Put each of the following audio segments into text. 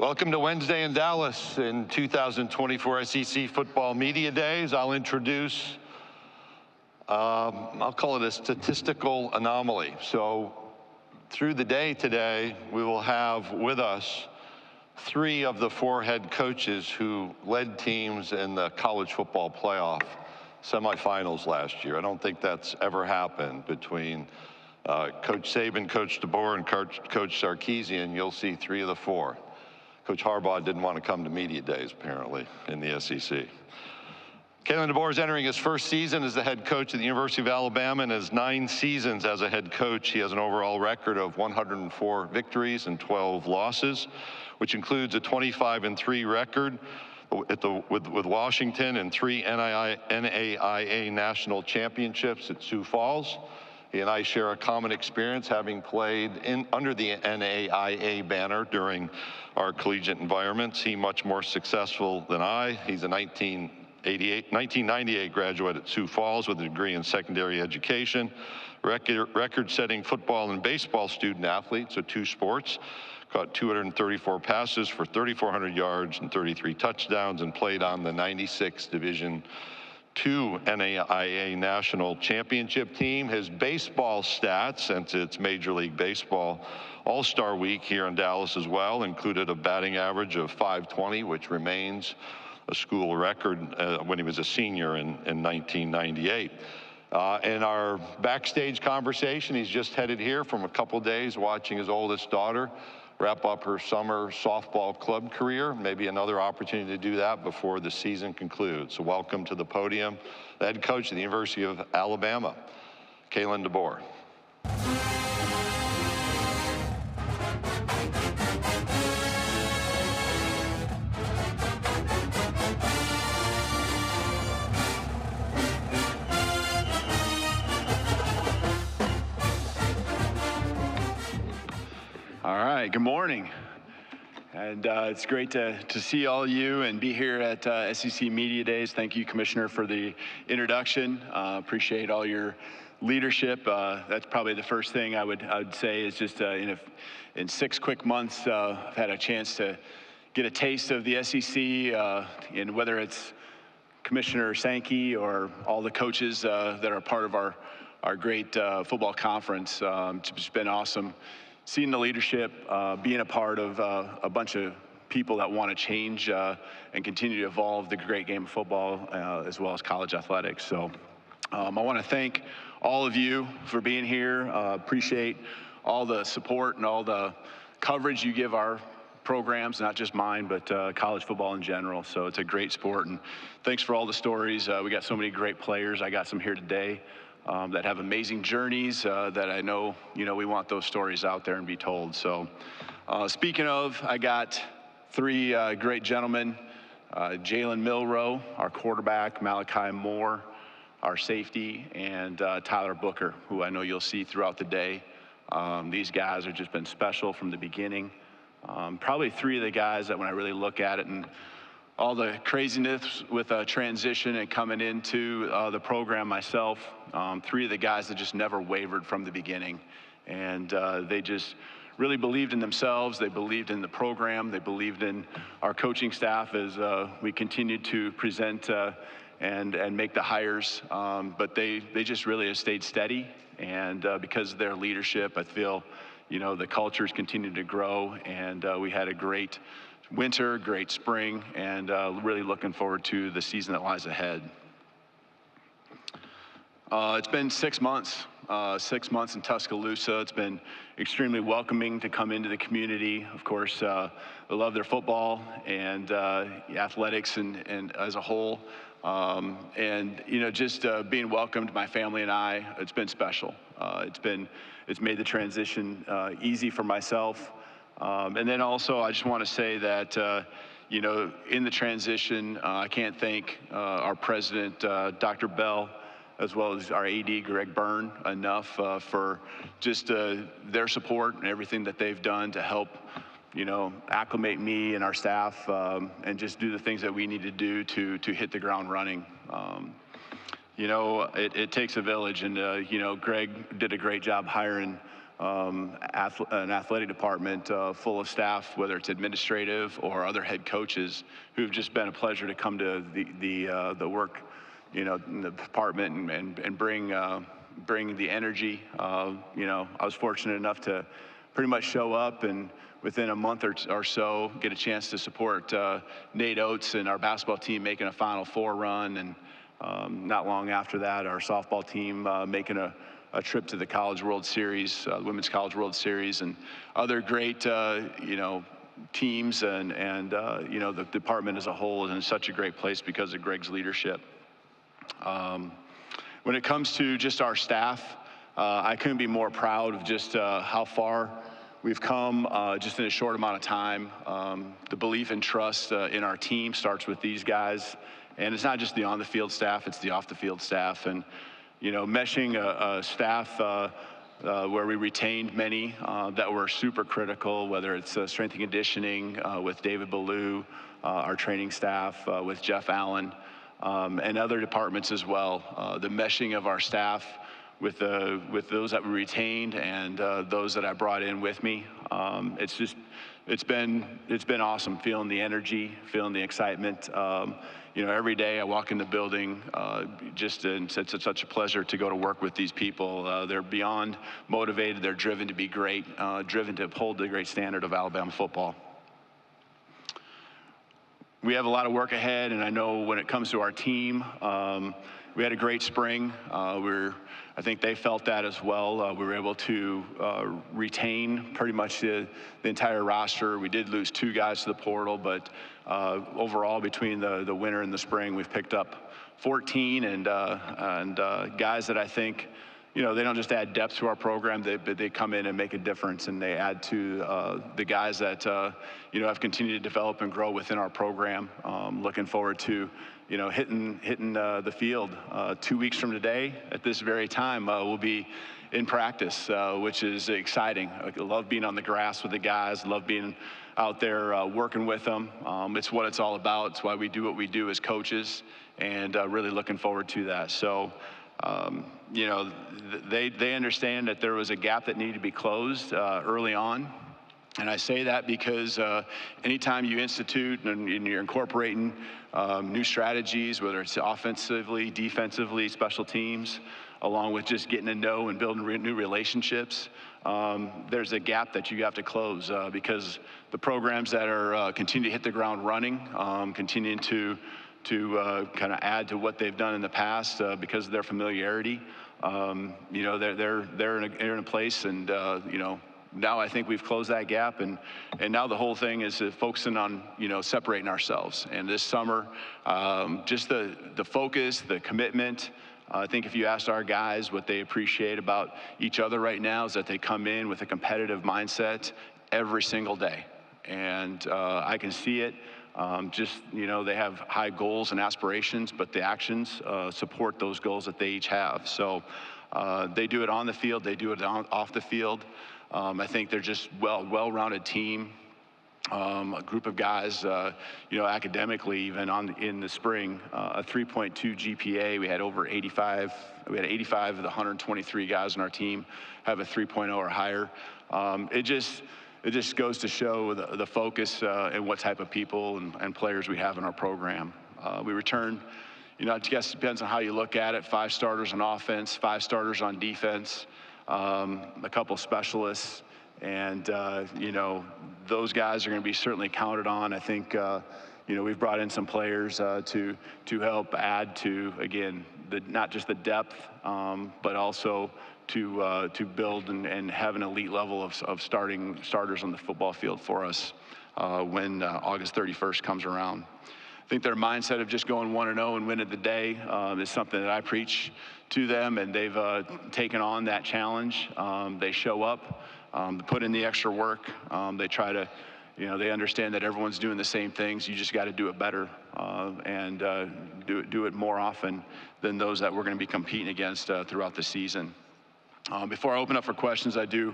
Welcome to Wednesday in Dallas in 2024 SEC Football Media Days. I'll introduce, I'll call it a statistical anomaly. So through the day today, we will have with us 3 of the 4 head coaches who led teams in the college football playoff semifinals last year. I don't think that's ever happened between Coach Saban, Coach DeBoer, and Coach Sarkisian. You'll see 3 of the 4. Coach Harbaugh didn't want to come to media days, apparently, in the SEC. Kalen DeBoer is entering his first season as the head coach at the University of Alabama. In his 9 seasons as a head coach, he has an overall record of 104 victories and 12 losses, which includes a 25-3 record with Washington and 3 NAIA national championships at Sioux Falls. He and I share a common experience, having played under the NAIA banner during our collegiate environments. He much more successful than I. He's a 1998 graduate at Sioux Falls with a degree in secondary education, record-setting football and baseball student athlete, so 2 sports. Caught 234 passes for 3,400 yards and 33 touchdowns, and played on the 96 Division II NAIA National Championship team. His baseball stats, since it's Major League Baseball All-Star Week here in Dallas as well, included a batting average of .520, which remains a school record when he was a senior in 1998. In our backstage conversation, he's just headed here from a couple days watching his oldest daughter wrap up her summer softball club career. Maybe another opportunity to do that before the season concludes. So welcome to the podium, the head coach of the University of Alabama, Kalen DeBoer. All right, good morning. And it's great to see all of you and be here at SEC Media Days. Thank you, Commissioner, for the introduction. Appreciate all your leadership. That's probably the first thing I would say is just in 6 quick months, I've had a chance to get a taste of the SEC, and whether it's Commissioner Sankey or all the coaches that are part of our great football conference. It's just been awesome. Seeing the leadership, being a part of a bunch of people that want to change and continue to evolve the great game of football as well as college athletics. So I want to thank all of you for being here. Appreciate all the support and all the coverage you give our programs, not just mine, but college football in general. So it's a great sport, and thanks for all the stories. We got so many great players. I got some here today that have amazing journeys that I know, we want those stories out there and be told. So speaking of, I got 3 great gentlemen, Jalen Milroe, our quarterback, Malachi Moore, our safety, and Tyler Booker, who I know you'll see throughout the day. These guys have just been special from the beginning. Probably 3 of the guys that when I really look at it and all the craziness with a transition and coming into the program myself, 3 of the guys that just never wavered from the beginning. And they just really believed in themselves. They believed in the program. They believed in our coaching staff as we continued to present and make the hires. But they just really have stayed steady. And because of their leadership, I feel, the cultures continue to grow. And we had a great winter, great spring, and really looking forward to the season that lies ahead. It's been 6 months, 6 months in Tuscaloosa. It's been extremely welcoming to come into the community. Of course, I love their football and athletics and as a whole. And just being welcomed, my family and I, it's been special. It's made the transition easy for myself. And then also, I just want to say that, in the transition, I can't thank our president, Dr. Bell, as well as our AD, Greg Byrne, enough for just their support and everything that they've done to help, acclimate me and our staff and just do the things that we need to do to hit the ground running. It takes a village, and Greg did a great job hiring an athletic department full of staff, whether it's administrative or other head coaches, who've just been a pleasure to come to the work, in the department and bring the energy. I was fortunate enough to pretty much show up and within a month or so get a chance to support Nate Oates and our basketball team making a Final Four run, and not long after that, our softball team making a trip to the College World Series, Women's College World Series, and other great, teams, and the department as a whole is in such a great place because of Greg's leadership. When it comes to just our staff, I couldn't be more proud of just how far we've come just in a short amount of time. The belief and trust in our team starts with these guys, and it's not just the on-the-field staff, it's the off-the-field staff. And meshing a staff where we retained many that were super critical, whether it's strength and conditioning with David Ballou, our training staff with Jeff Allen, and other departments as well. The meshing of our staff with those that we retained and those that I brought in with me. It's been awesome, feeling the energy, feeling the excitement. Every day I walk in the building, it's such a pleasure to go to work with these people. They're beyond motivated. They're driven to be great, driven to uphold the great standard of Alabama football. We have a lot of work ahead, and I know when it comes to our team, we had a great spring. I think they felt that as well. We were able to retain pretty much the entire roster. We did lose 2 guys to the portal, but overall, between the winter and the spring, we've picked up 14 and guys that I think, they don't just add depth to our program, but they come in and make a difference, and they add to the guys that have continued to develop and grow within our program. Looking forward to hitting the field 2 weeks from today at this very time. We'll be in practice, which is exciting. I love being on the grass with the guys, love being out there working with them. It's what it's all about. It's why we do what we do as coaches, and really looking forward to that. So, they understand that there was a gap that needed to be closed early on. And I say that because anytime you institute and you're incorporating new strategies, whether it's offensively, defensively, special teams, along with just getting to know and building new relationships, there's a gap that you have to close because the programs that are continue to hit the ground running, continuing to kind of add to what they've done in the past because of their familiarity, they're in a place, and now I think we've closed that gap, and now the whole thing is focusing on separating ourselves. And this summer, just the focus, the commitment. I think if you asked our guys what they appreciate about each other right now is that they come in with a competitive mindset every single day, and I can see it. They have high goals and aspirations, but the actions support those goals that they each have. So they do it on the field, they do it off the field. I think they're just well-rounded team, a group of guys, academically even in the spring, a 3.2 GPA. We had over 85. We had 85 of the 123 guys on our team have a 3.0 or higher. It just goes to show the focus and what type of people and players we have in our program. We returned, I guess it depends on how you look at it, 5 starters on offense, 5 starters on defense, a couple specialists, and those guys are going to be certainly counted on. I think we've brought in some players to help add to, again, not just the depth, but also to build and have an elite level of starters on the football field for us when August 31st comes around. I think their mindset of just going 1-0 and winning the day is something that I preach to them, and they've taken on that challenge. They show up, put in the extra work. They try to, they understand that everyone's doing the same things. You just got to do it better and do it more often than those that we're going to be competing against throughout the season. Before I open up for questions, I do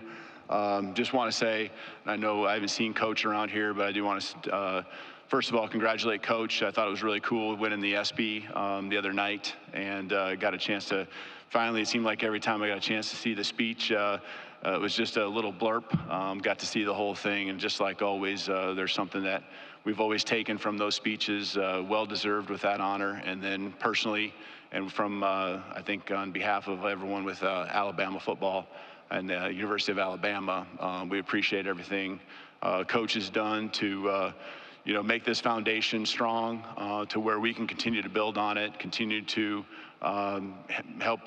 just want to say, I know I haven't seen Coach around here, but I do want to first of all, congratulate Coach. I thought it was really cool winning the ESPY the other night, and got a chance to finally, it seemed like every time I got a chance to see the speech, it was just a little blurb. Got to see the whole thing, and just like always, there's something that we've always taken from those speeches, well-deserved with that honor. And then personally, and from, I think on behalf of everyone with Alabama football and the University of Alabama, we appreciate everything Coach has done to make this foundation strong to where we can continue to build on it, continue to help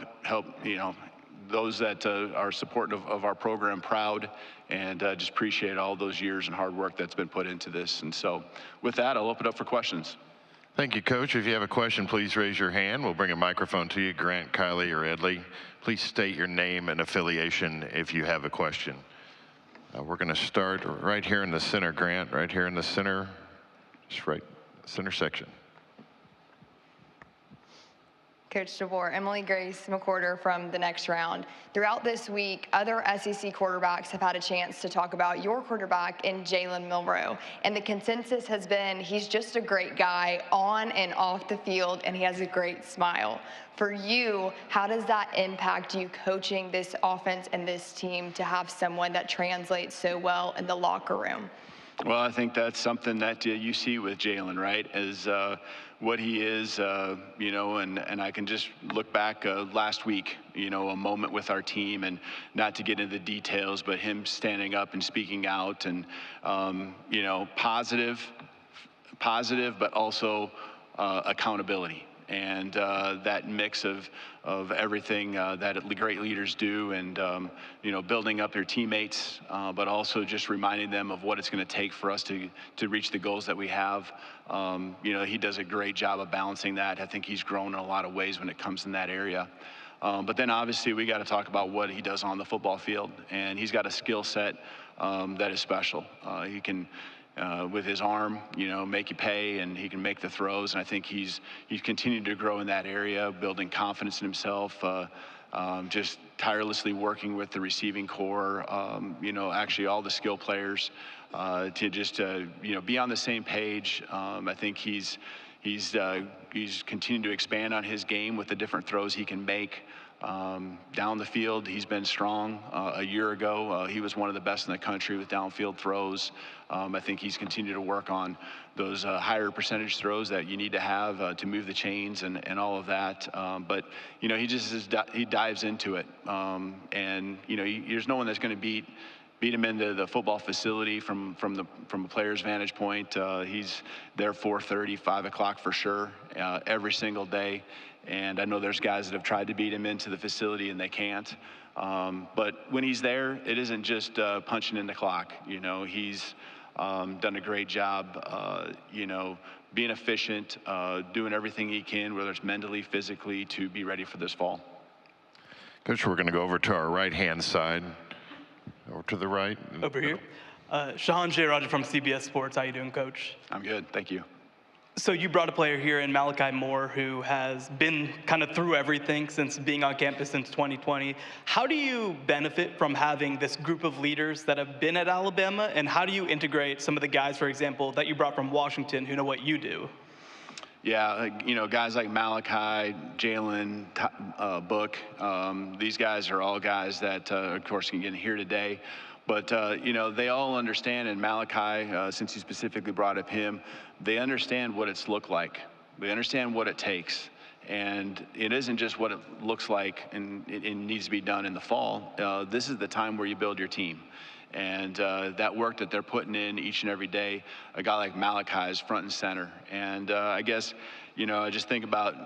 those that are supportive of our program proud, and just appreciate all those years and hard work that's been put into this. And so with that, I'll open up for questions. Thank you, Coach. If you have a question, please raise your hand. We'll bring a microphone to you, Grant, Kylie, or Edley. Please state your name and affiliation if you have a question. We're going to start right here in the center, Grant, right here in the center, just right center section. Coach DeBoer, Emily Grace McWhorter from The Next Round. Throughout this week, other SEC quarterbacks have had a chance to talk about your quarterback in Jalen Milroe. And the consensus has been he's just a great guy on and off the field, and he has a great smile. For you, how does that impact you coaching this offense and this team to have someone that translates so well in the locker room? Well, I think that's something that you see with Jalen, right, is what he is, and I can just look back last week, a moment with our team, and not to get into the details, but him standing up and speaking out, and, positive, but also accountability. And that mix of everything that great leaders do, and building up their teammates, but also just reminding them of what it's going to take for us to reach the goals that we have. He does a great job of balancing that. I think he's grown in a lot of ways when it comes in that area. But then obviously we got to talk about what he does on the football field, and he's got a skill set that is special. He can. With his arm, make you pay, and he can make the throws. And I think he's continued to grow in that area, building confidence in himself, just tirelessly working with the receiving core, actually all the skill players to just, be on the same page. I think he's continued to expand on his game with the different throws he can make. Down the field, he's been strong. A year ago, he was one of the best in the country with downfield throws. I think he's continued to work on those higher percentage throws that you need to have to move the chains and all of that. But he dives into it, and there's no one that's going to beat him into the football facility from a player's vantage point. He's there 4:30, 5 o'clock for sure, every single day. And I know there's guys that have tried to beat him into the facility and they can't. But when he's there, it isn't just punching in the clock. He's done a great job, being efficient, doing everything he can, whether it's mentally, physically, to be ready for this fall. Coach, we're going to go over to our right-hand side. Over to the right. Over here. Shahan J. from CBS Sports. How you doing, Coach? I'm good, thank you. So you brought a player here in Malachi Moore who has been kind of through everything since being on campus since 2020. How do you benefit from having this group of leaders that have been at Alabama, and how do you integrate some of the guys, for example, that you brought from Washington who know what you do? Yeah, guys like Malachi, Jalen, Book, these guys are all guys that, of course, can get here today. But, they all understand, and Malachi, since you specifically brought up him, they understand what it's looked like. They understand what it takes. And it isn't just what it looks like and it needs to be done in the fall. This is the time where you build your team. And that work that they're putting in each and every day, a guy like Malachi is front and center. And I guess, I just think about,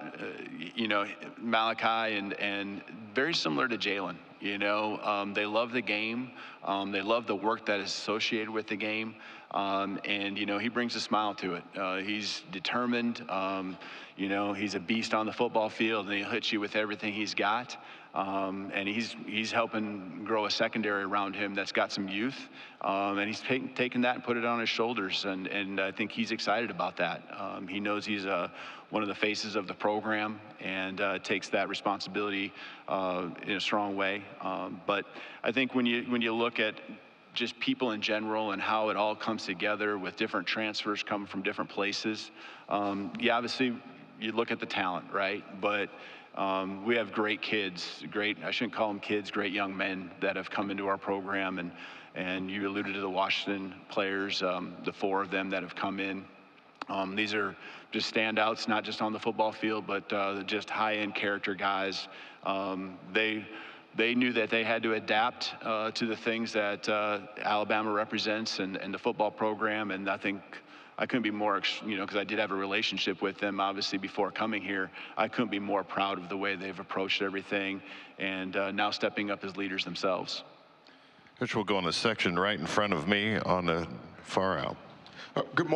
Malachi and very similar to Jalen. They love the game. They love the work that is associated with the game. And he brings a smile to it. He's determined. He's a beast on the football field, and he'll hit you with everything he's got. And he's helping grow a secondary around him that's got some youth. And he's taken that and put it on his shoulders. And I think he's excited about that. He knows he's one of the faces of the program, and takes that responsibility in a strong way. But I think when you look at just people in general and how it all comes together with different transfers coming from different places. Yeah, obviously you look at the talent, right? But we have great kids, I shouldn't call them kids, great young men that have come into our program. And you alluded to the Washington players, the 4 of them that have come in. These are just standouts, not just on the football field, but just high-end character guys. They knew that they had to adapt to the things that Alabama represents and the football program, and I think I couldn't be more, because I did have a relationship with them, obviously, before coming here. I couldn't be more proud of the way they've approached everything, and now stepping up as leaders themselves. Coach, we'll go in the section right in front of me on the far out. Good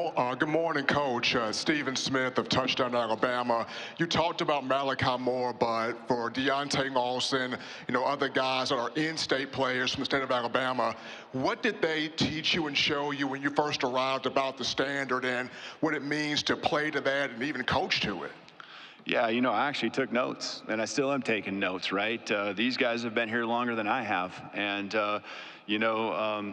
morning, Coach. Stephen Smith of Touchdown Alabama. You talked about Malachi Moore, but for Deontay Lawson, other guys that are in-state players from the state of Alabama, what did they teach you and show you when you first arrived about the standard and what it means to play to that and even coach to it? Yeah, I actually took notes, and I still am taking notes, right? These guys have been here longer than I have, and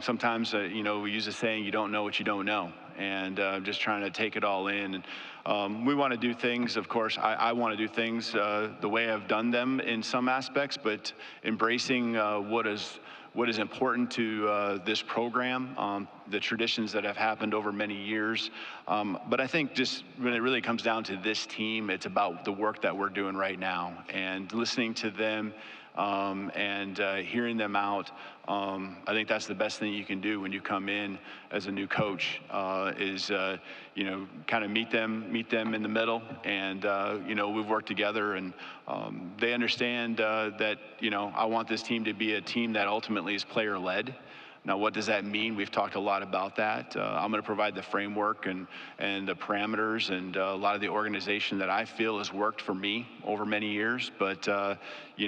sometimes, we use a saying, you don't know what you don't know, and just trying to take it all in. And we want to do things, of course, I want to do things the way I've done them in some aspects, but embracing what is important to this program, the traditions that have happened over many years. But I think just when it really comes down to this team, it's about the work that we're doing right now and listening to them and hearing them out. I think that's the best thing you can do when you come in as a new coach is, kind of meet them in the middle. And, we've worked together, and they understand that, I want this team to be a team that ultimately is player-led. Now, what does that mean? We've talked a lot about that. I'm going to provide the framework and the parameters and a lot of the organization that I feel has worked for me over many years. But, I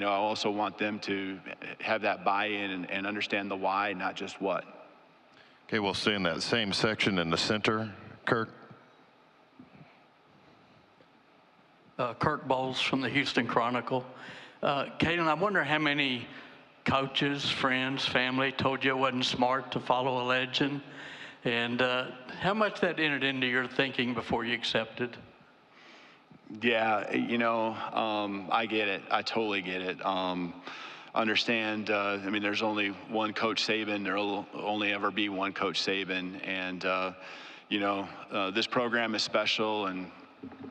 also want them to have that buy-in and understand the why, not just what. Okay, we'll stay in that same section in the center. Kirk. Kirk Bowles from the Houston Chronicle. Kalen, I wonder how many coaches, friends, family told you it wasn't smart to follow a legend, and how much that entered into your thinking before you accepted? Yeah, I get it. I totally get it. Understand, there's only one Coach Saban. There will only ever be one Coach Saban, and this program is special, and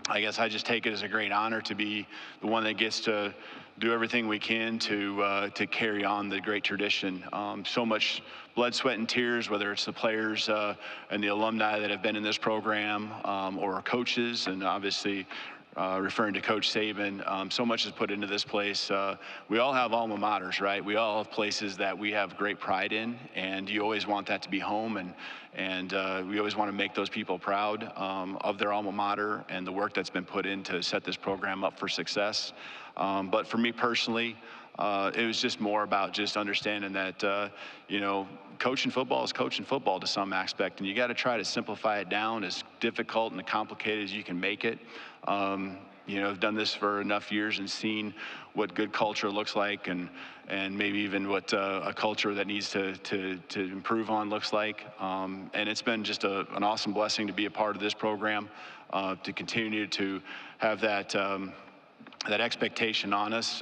I guess I just take it as a great honor to be the one that gets to do everything we can to carry on the great tradition. So much blood, sweat, and tears, whether it's the players and the alumni that have been in this program or coaches, and obviously referring to Coach Saban, so much is put into this place. We all have alma maters, right? We all have places that we have great pride in, and you always want that to be home, and we always want to make those people proud of their alma mater and the work that's been put in to set this program up for success. But for me personally, it was just more about just understanding that, coaching football is coaching football to some aspect, and you got to try to simplify it down as difficult and complicated as you can make it. I've done this for enough years and seen what good culture looks like, and maybe even what a culture that needs to improve on looks like. And it's been just an awesome blessing to be a part of this program, to continue to have that expectation on us.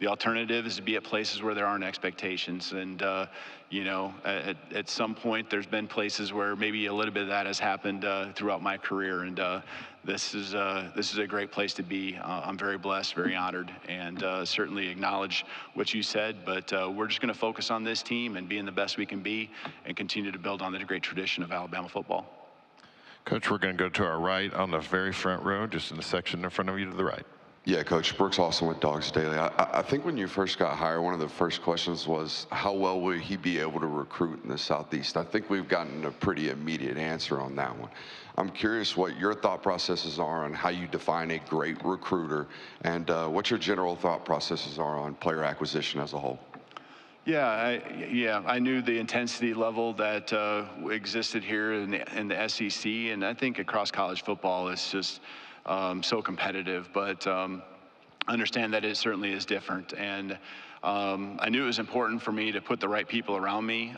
The alternative is to be at places where there aren't expectations. And, at some point there's been places where maybe a little bit of that has happened throughout my career. And this is a great place to be. I'm very blessed, very honored, and certainly acknowledge what you said. But we're just going to focus on this team and being the best we can be and continue to build on the great tradition of Alabama football. Coach, we're going to go to our right on the very front row, just in the section in front of you to the right. Yeah, Coach. Brooks Austin with Dogs Daily. I think when you first got hired, one of the first questions was, how well will he be able to recruit in the Southeast? I think we've gotten a pretty immediate answer on that one. I'm curious what your thought processes are on how you define a great recruiter, and what your general thought processes are on player acquisition as a whole. Yeah, I knew the intensity level that existed here in the SEC, and I think across college football it's just so competitive. But understand that it certainly is different. And I knew it was important for me to put the right people around me.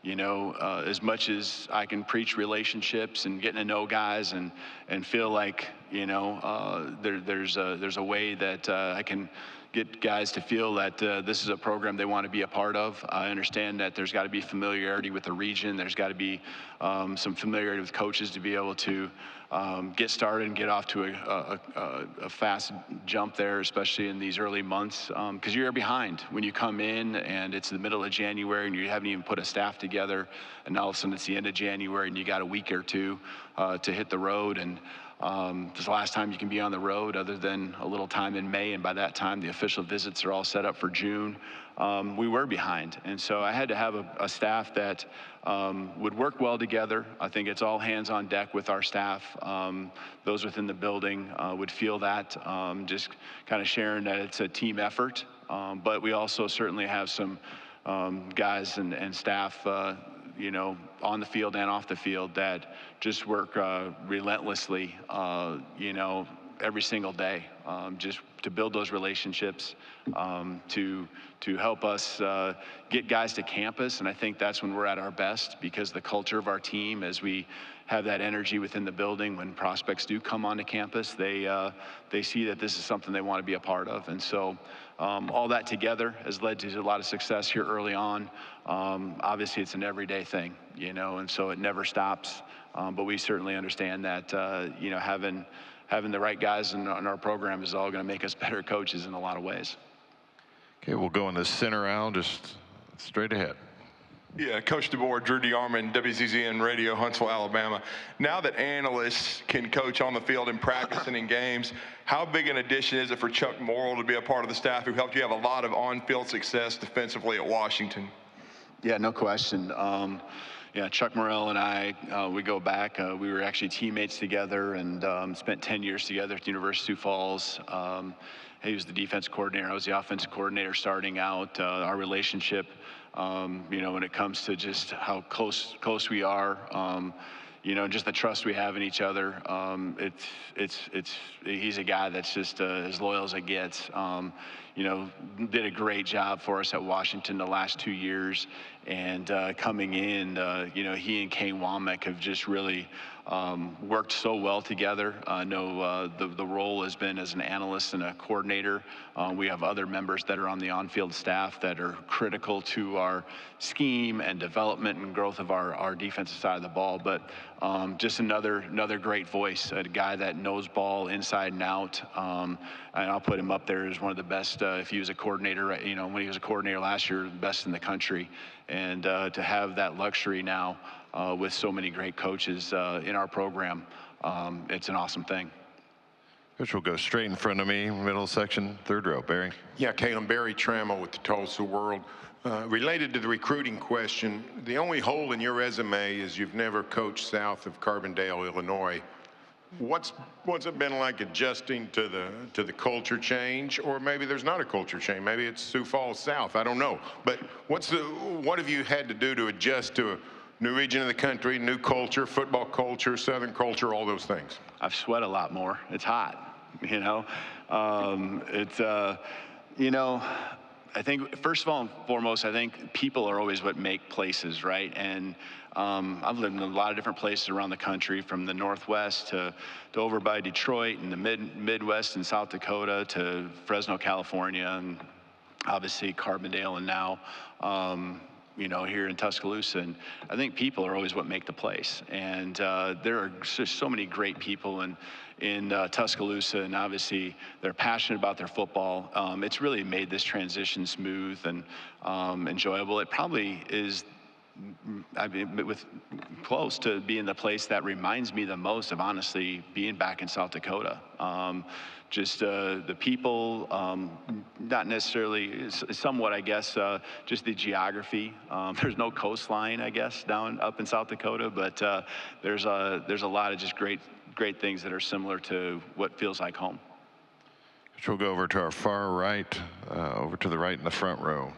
As much as I can preach relationships and getting to know guys and feel like, there's a way that I can get guys to feel that this is a program they want to be a part of. I understand that there's got to be familiarity with the region. There's got to be some familiarity with coaches to be able to get started and get off to a fast jump there, especially in these early months, because you're behind when you come in and it's the middle of January and you haven't even put a staff together, and all of a sudden it's the end of January and you got a week or two to hit the road. And this is the last time you can be on the road other than a little time in May, and by that time the official visits are all set up for June. We were behind, and so I had to have a staff that would work well together. I think it's all hands on deck with our staff. Those within the building would feel that, just kind of sharing that it's a team effort, but we also certainly have some guys and staff on the field and off the field that just work relentlessly, every single day, just to build those relationships, to help us get guys to campus. And I think that's when we're at our best, because the culture of our team, as we have that energy within the building, when prospects do come onto campus, they see that this is something they want to be a part of. And so all that together has led to a lot of success here early on. Obviously, it's an everyday thing, and so it never stops. But we certainly understand that, having the right guys in our program is all going to make us better coaches in a lot of ways. Okay, we'll go in the center aisle, just straight ahead. Yeah, Coach DeBoer, Drew DeArmond, WCZN Radio, Huntsville, Alabama. Now that analysts can coach on the field in practice and in games, how big an addition is it for Chuck Morrill to be a part of the staff who helped you have a lot of on-field success defensively at Washington? Yeah, no question. Chuck Morrill and I, we go back. We were actually teammates together and spent 10 years together at the University of Sioux Falls. He was the defense coordinator. I was the offensive coordinator starting out. Our relationship, when it comes to just how close we are, just the trust we have in each other. He's a guy that's just as loyal as it gets. Did a great job for us at Washington the last 2 years, and coming in, he and Kane Womack have just really worked so well together. I know the role has been as an analyst and a coordinator. We have other members that are on the on-field staff that are critical to our scheme and development and growth of our defensive side of the ball. But just another great voice, a guy that knows ball inside and out. And I'll put him up there as one of the best. If he was a coordinator, when he was a coordinator last year, the best in the country. And to have that luxury now with so many great coaches in our program, it's an awesome thing. Coach will go straight in front of me, middle section, third row. Barry. Yeah, Kalen, Barry Trammell with the Tulsa World. Related to the recruiting question, the only hole in your resume is you've never coached south of Carbondale, Illinois. What's it been like adjusting to the culture change? Or maybe there's not a culture change. Maybe it's Sioux Falls South. I don't know. But what have you had to do to adjust to a new region of the country, new culture, football culture, Southern culture, all those things? I've sweat a lot more. It's hot. I think first of all and foremost, I think people are always what make places, right? And I've lived in a lot of different places around the country, from the Northwest to over by Detroit, and the Midwest and South Dakota to Fresno, California, and obviously Carbondale, and now here in Tuscaloosa. And I think people are always what make the place. And there are just so many great people in Tuscaloosa, and obviously they're passionate about their football. It's really made this transition smooth and enjoyable. It probably is, close to being the place that reminds me the most of, honestly, being back in South Dakota. Just the people, not necessarily, somewhat, I guess, just the geography. There's no coastline, I guess, up in South Dakota, but there's a lot of just great things that are similar to what feels like home. We'll go over to our far right, over to the right in the front row.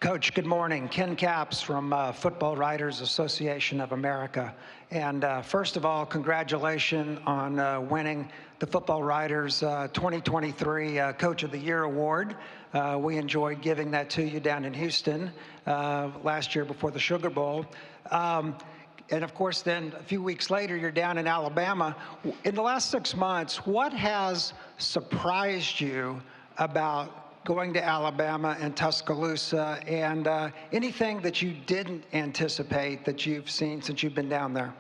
Coach, good morning. Ken Capps from Football Writers Association of America. And first of all, congratulations on winning the Football Writers 2023 Coach of the Year Award. We enjoyed giving that to you down in Houston last year before the Sugar Bowl. And of course, then a few weeks later, you're down in Alabama. In the last 6 months, what has surprised you about going to Alabama and Tuscaloosa, and anything that you didn't anticipate that you've seen since you've been down there?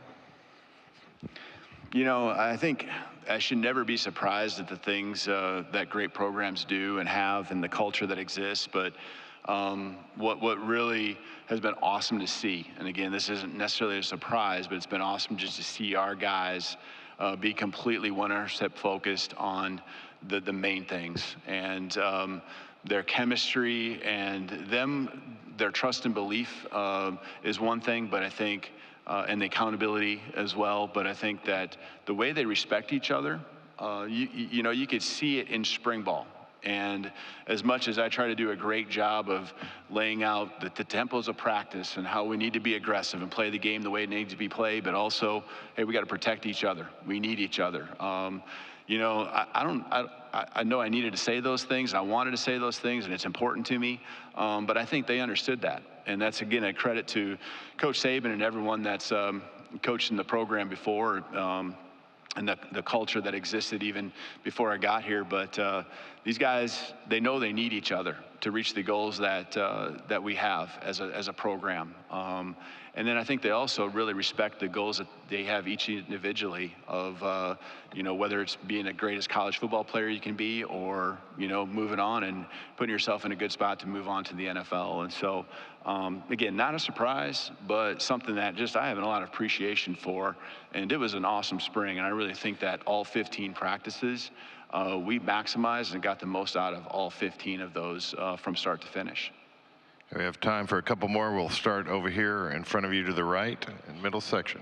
You know, I think I should never be surprised at the things that great programs do and have, and the culture that exists. But what really has been awesome to see, and again, this isn't necessarily a surprise, but it's been awesome just to see our guys be completely 100% focused on the main things, and their chemistry and their trust and belief is one thing, but I think, and the accountability as well, but I think that the way they respect each other, you know, you could see it in spring ball. And as much as I try to do a great job of laying out the tempos of practice and how we need to be aggressive and play the game the way it needs to be played, but also, hey, we got to protect each other. We need each other. You know, I know I needed to say those things. I wanted to say those things, and it's important to me. But I think they understood that. And that's, again, a credit to Coach Saban and everyone that's coached in the program before, and the culture that existed even before I got here. But these guys, they know they need each other to reach the goals that we have as a program. And then I think they also really respect the goals that they have each individually of, you know, whether it's being the greatest college football player you can be, or, you know, moving on and putting yourself in a good spot to move on to the NFL. And so, again, not a surprise, but something that just I have a lot of appreciation for. And it was an awesome spring. And I really think that all 15 practices, we maximized and got the most out of all 15 of those from start to finish. We have time for a couple more. We'll start over here in front of you to the right, in middle section.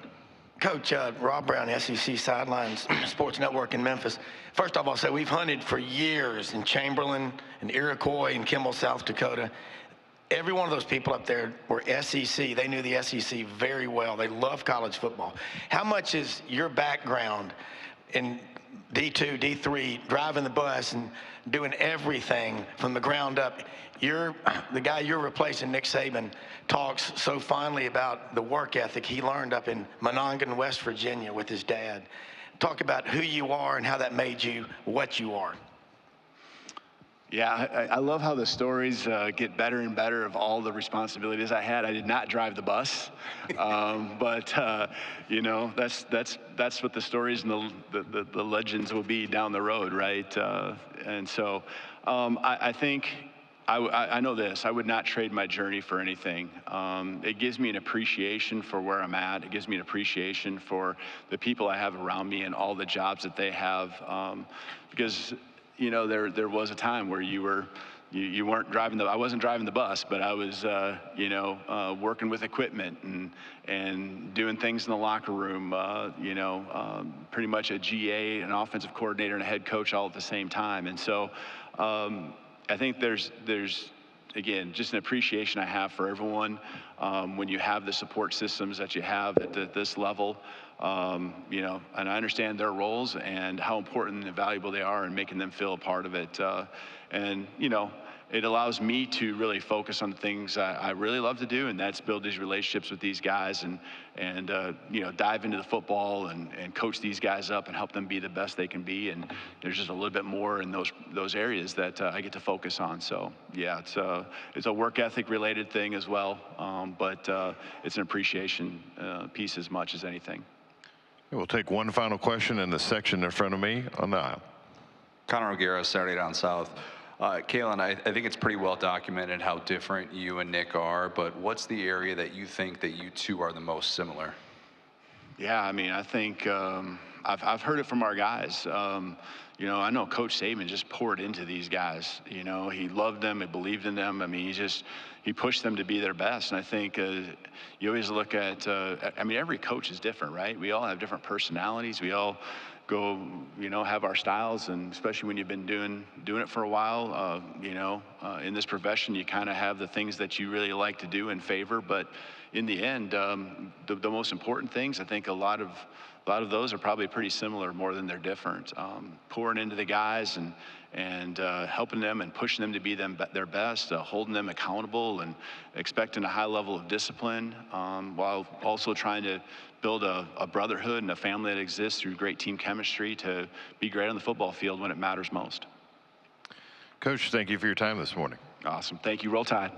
Coach, Rob Brown, SEC Sidelines Sports Network in Memphis. First off, I'll say we've hunted for years in Chamberlain and Iroquois and Kimball, South Dakota. Every one of those people up there were SEC. They knew the SEC very well. They love college football. How much is your background in D2, D3, driving the bus and doing everything from the ground up? The guy you're replacing, Nick Saban, talks so fondly about the work ethic he learned up in Monongahela, West Virginia with his dad. Talk about who you are and how that made you what you are. Yeah, I love how the stories get better and better of all the responsibilities I had. I did not drive the bus, but you know, that's what the stories and the legends will be down the road, right? And so I think I know this. I would not trade my journey for anything. It gives me an appreciation for where I'm at. It gives me an appreciation for the people I have around me and all the jobs that they have, because you know, there was a time where you weren't driving I wasn't driving the bus, but I was, you know, working with equipment and doing things in the locker room, you know, pretty much a GA, an offensive coordinator, and a head coach all at the same time. And so I think there's again, just an appreciation I have for everyone when you have the support systems that you have at this level. You know, and I understand their roles and how important and valuable they are in making them feel a part of it. And, you know, it allows me to really focus on the things I really love to do, and that's build these relationships with these guys and you know, dive into the football and coach these guys up and help them be the best they can be. And there's just a little bit more in those areas that I get to focus on. So yeah, it's a work ethic related thing as well, but it's an appreciation piece as much as anything. We'll take one final question in the section in front of me on the aisle. Connor O'Gara, Saturday Down South. Kalen, I think it's pretty well documented how different you and Nick are, but what's the area that you think that you two are the most similar? Yeah, I mean, I think I've heard it from our guys. You know, I know Coach Saban just poured into these guys. You know, he loved them, he believed in them. I mean, he pushed them to be their best. And I think you always look at, I mean, every coach is different, right? We all have different personalities. We all go, you know, have our styles, and especially when you've been doing it for a while, you know, in this profession, you kind of have the things that you really like to do and favor. But in the end, the most important things, I think a lot of those are probably pretty similar more than they're different. Pouring into the guys and helping them and pushing them to be their best, holding them accountable and expecting a high level of discipline, while also trying to build a brotherhood and a family that exists through great team chemistry to be great on the football field when it matters most. Coach, thank you for your time this morning. Awesome. Thank you. Roll Tide.